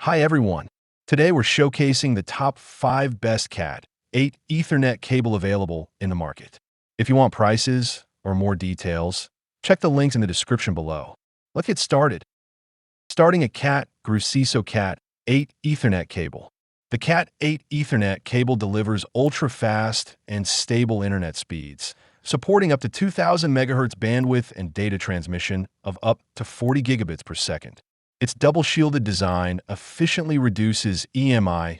Hi everyone. Today we're showcasing the top 5 best Cat8 Ethernet cable available in the market. If you want prices or more details, check the links in the description below. Let's get started. Starting at Cat8 Ethernet cable. The Cat8 Ethernet cable delivers ultra-fast and stable internet speeds, supporting up to 2000 MHz bandwidth and data transmission of up to 40 gigabits per second. Its double-shielded design efficiently reduces EMI/RFI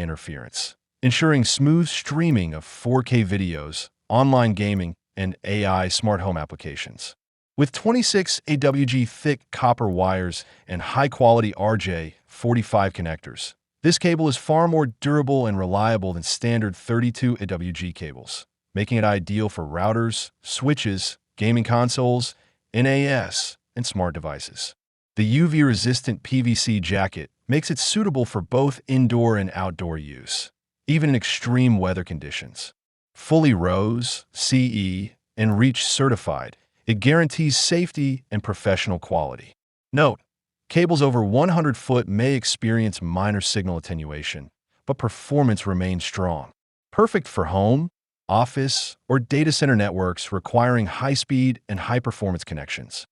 interference, ensuring smooth streaming of 4K videos, online gaming, and AI smart home applications. With 26 AWG thick copper wires and high-quality RJ45 connectors, this cable is far more durable and reliable than standard 32 AWG cables, making it ideal for routers, switches, gaming consoles, NAS, and smart devices. The UV-resistant PVC jacket makes it suitable for both indoor and outdoor use, even in extreme weather conditions. Fully RoHS, CE, and REACH certified, it guarantees safety and professional quality. Note: cables over 100 foot may experience minor signal attenuation, but performance remains strong. Perfect for home, office, or data center networks requiring high-speed and high-performance connections.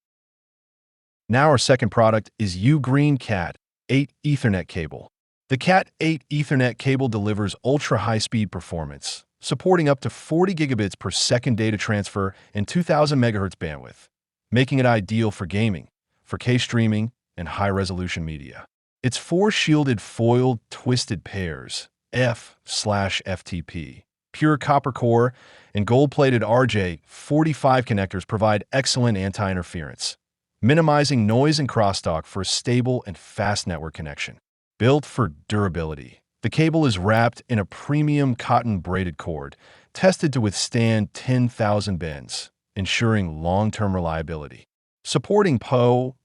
Now our second product is Ugreen Cat8 Ethernet cable. The Cat8 Ethernet cable delivers ultra-high-speed performance, supporting up to 40 gigabits per second data transfer and 2000 MHz bandwidth, making it ideal for gaming, 4K streaming, and high-resolution media. Its 4 shielded foiled twisted pairs, F/FTP, pure copper core, and gold-plated RJ45 connectors provide excellent anti-interference, minimizing noise and crosstalk for a stable and fast network connection. Built for durability, the cable is wrapped in a premium cotton braided cord, tested to withstand 10,000 bends, ensuring long-term reliability. Supporting Power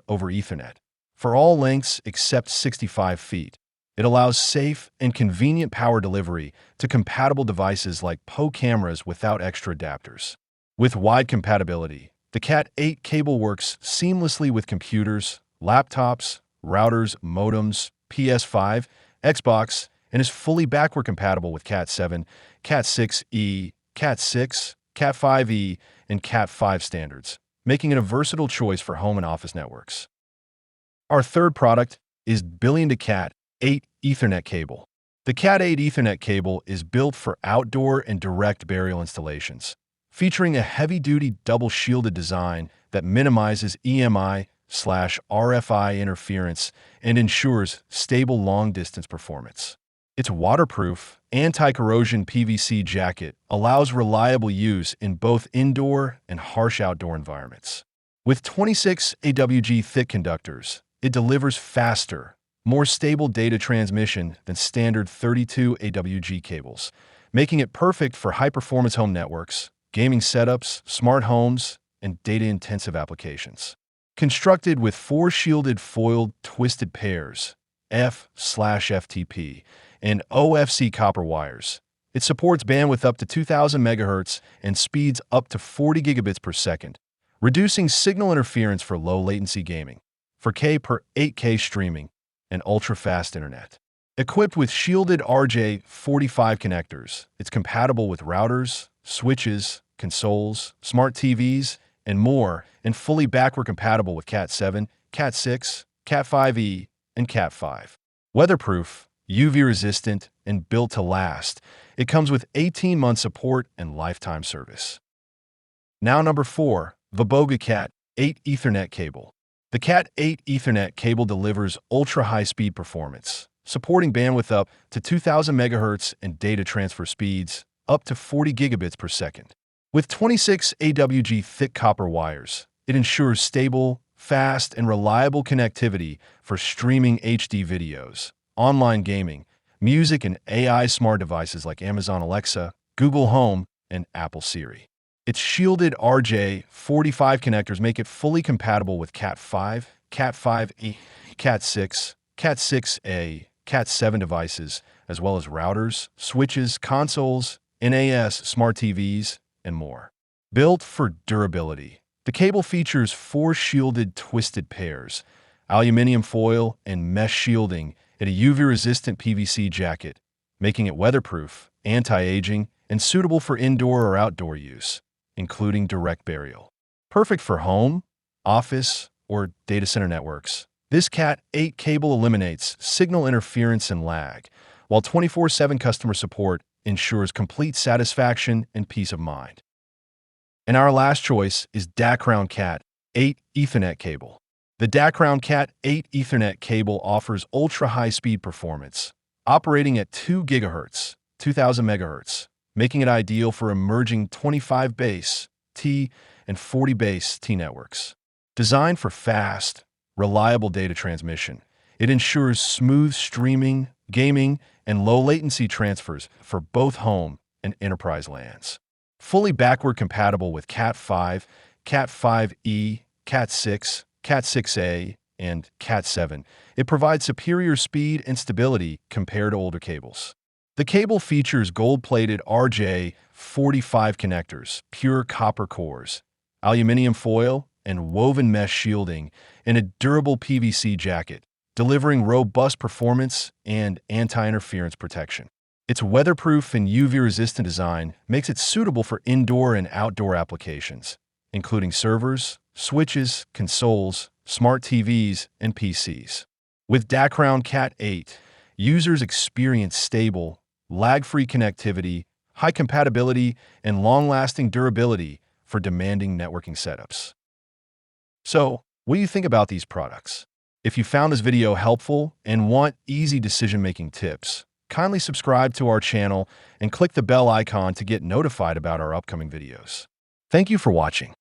over Ethernet for all lengths except 65 feet. It allows safe and convenient power delivery to compatible devices like PO cameras without extra adapters. With wide compatibility, the Cat8 cable works seamlessly with computers, laptops, routers, modems, PS5, Xbox, and is fully backward compatible with Cat7, Cat6e, Cat6, Cat5e, and Cat5 standards, making it a versatile choice for home and office networks. Our third product is Cat8 Ethernet cable. The Cat8 Ethernet cable is built for outdoor and direct burial installations, featuring a heavy-duty double-shielded design that minimizes EMI/RFI interference and ensures stable long-distance performance. Its waterproof, anti-corrosion PVC jacket allows reliable use in both indoor and harsh outdoor environments. With 26 AWG thick conductors, it delivers faster, more stable data transmission than standard 32 AWG cables, making it perfect for high-performance home networks, gaming setups, smart homes, and data-intensive applications. Constructed with 4 shielded foiled twisted pairs, F/FTP, and OFC copper wires, it supports bandwidth up to 2000 MHz and speeds up to 40 gigabits per second, reducing signal interference for low-latency gaming, 4K per 8K streaming, and ultra-fast internet. Equipped with shielded RJ45 connectors, it's compatible with routers, switches, consoles, smart TVs, and more, and fully backward compatible with Cat7, Cat6, Cat5e, and Cat5. Weatherproof, UV-resistant, and built to last, it comes with 18-month support and lifetime service. Now number 4, Viboga Cat8 Ethernet cable. The Cat8 Ethernet cable delivers ultra-high-speed performance, supporting bandwidth up to 2000 MHz and data transfer speeds up to 40 gigabits per second. With 26 AWG thick copper wires, it ensures stable, fast, and reliable connectivity for streaming HD videos, online gaming, music, and AI smart devices like Amazon Alexa, Google Home, and Apple Siri. Its shielded RJ45 connectors make it fully compatible with Cat5, Cat5e, Cat6, Cat6a, Cat7 devices, as well as routers, switches, consoles, NAS, smart TVs, and more. Built for durability, the cable features 4 shielded twisted pairs, aluminum foil, and mesh shielding, and a UV-resistant PVC jacket, making it weatherproof, anti-aging, and suitable for indoor or outdoor use, including direct burial. Perfect for home, office, or data center networks. This Cat8 cable eliminates signal interference and lag, while 24/7 customer support ensures complete satisfaction and peace of mind. And our last choice is Cat8 Ethernet Cable. The Cat8 Ethernet cable offers ultra-high-speed performance, operating at 2 GHz, 2000 MHz, making it ideal for emerging 25 base T and 40 base T networks. Designed for fast, reliable data transmission, it ensures smooth streaming, gaming, and low-latency transfers for both home and enterprise LANs. Fully backward compatible with Cat5, Cat5e, Cat6, Cat6a, and Cat7, it provides superior speed and stability compared to older cables. The cable features gold-plated RJ45 connectors, pure copper cores, aluminum foil, and woven mesh shielding, and a durable PVC jacket, delivering robust performance and anti-interference protection. Its weatherproof and UV-resistant design makes it suitable for indoor and outdoor applications, including servers, switches, consoles, smart TVs, and PCs. With Cat8, users experience stable, lag-free connectivity, high compatibility, and long-lasting durability for demanding networking setups. So, what do you think about these products? If you found this video helpful and want easy decision-making tips, kindly subscribe to our channel and click the bell icon to get notified about our upcoming videos. Thank you for watching.